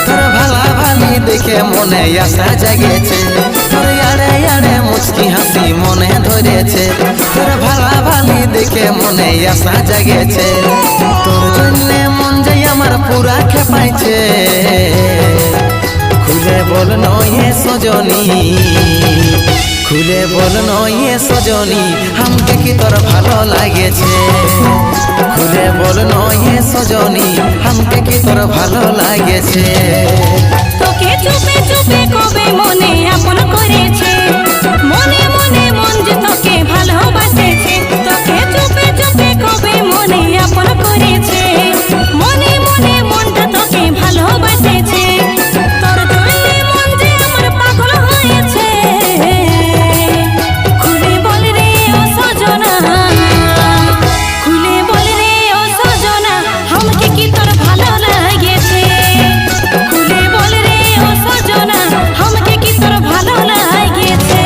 তোর ভালা ভালি দেখে মনে আশা জাগেছে, তোর ইয়ারে ইয়ারে মুচকি হাসি মনে ধরেছে, তোর ভালা ভালি দেখে মনে আশা জাগেছে, তোর জন্য মন যাই আমার পুরা খেপাইছে। খুলে বল নয়ে সজনী, খুলে বল নয়ে সজনী, আমাকে কি তোর ভালো লাগেছে। খুলে বল নয়ে সজনী, আমাকে কি তোর ভালো লাগেছে। তোকে চুপে চুপে কবে মনে আপন করেছে, মনে মনে মন যে তোকে ভালোবাসেছে। তোকে চুপে চুপে কবে মনে আপন করেছে, মনে মনে মনটা তোকে ভালোবাসেছে। তোর জন্যে মন যে আমার পাগল হয়েছে। খুলে বল রে ও সজনা, খুলে বল রে ও সজনা, আমাকে কি তোর ভালো লাগেছে। খুলে বল রে ও সজনা, আমাকে কি তোর ভালো লাগেছে।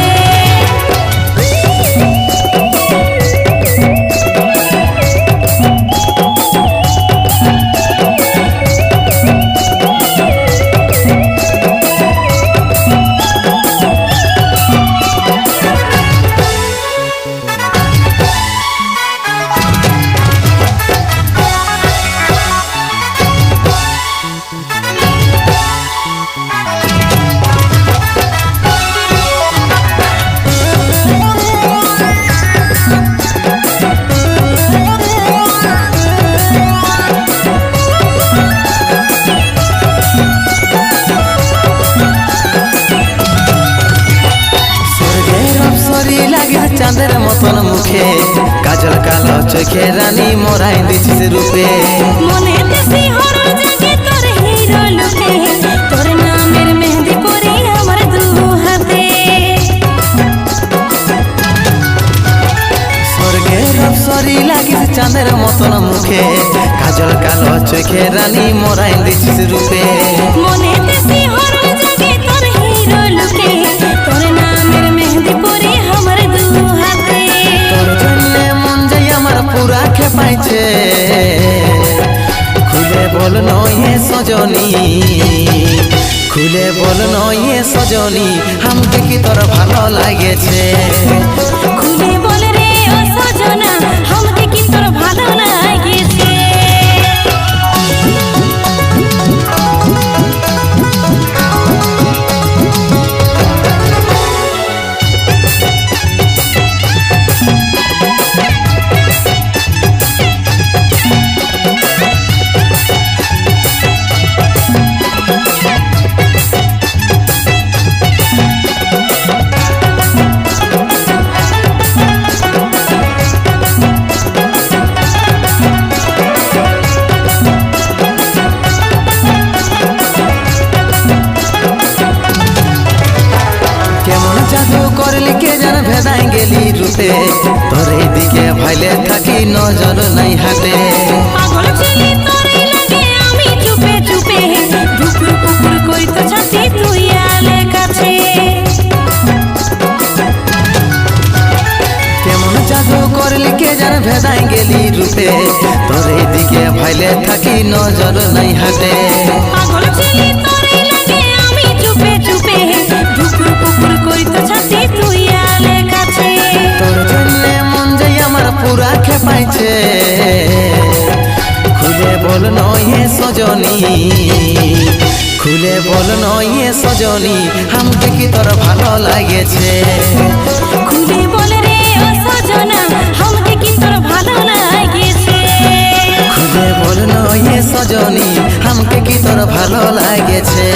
চাঁদের মতন মুখে, কাজল কালো চোখে রানী মোরাই দিছিস রূপে। মনেতে শিহরণ জাগে তোর হিরো লুকে, তোর নামের মেহেদি পরি আমার দু হাতে। স্বর্গের অপ্সরী লাগিস চাঁদের মতন মুখে, কাজল কালো চোখে রানী মোরাই দিছিস রূপে। মনেতে শিহরণ জাগে তোর হিরো লুকে, তোর নামের মেহেদি পরি আমার দু হাতে। তোর জন্য মন যাই আমার পুরা খেপাইছে। খুলে বল নয়ে সজনী, খুলে বল নয়ে সজনী, আমাকে কি তোর ভালো লাগেছে। খুলে বল রে ও সজনা, আমাকে কি তোর ভালো লাগেছে। কেমন জাদু করলি কে যেন ভেদাই গেলি রূপে, তোর দিকে ভাইলে থাকি নজর নাই হাতে। পাগল ছিলি তোরই লাগে আমি চুপে চুপে, ঢুকুর পুকুর কইতো ছাতি তুই আলে কাছে। কেমন জাদু করলি কে যেন ভেদাই গেলি রূপে, তোর দিকে ভাইলে থাকি নজর নাই হাতে। পাগল ছিলি তোরই লাগে আমি চুপে চুপে, ঢুকুর পুকুর কইতো ছাতি তুই আলে কাছে। তোর জন্য মন যাই আমার পুরা খেপাইছে। খুলে বল নয়ে সজনী, খুলে বল নয়ে সজনী, আমাকে কি তোর ভালো লাগেছে। খুলে বল রে ও সজনা, আমাকে কি তোর ভালো লাগেছে। খুলে বল নয়ে সজনী, আমাকে কি তোর ভালো লাগেছে।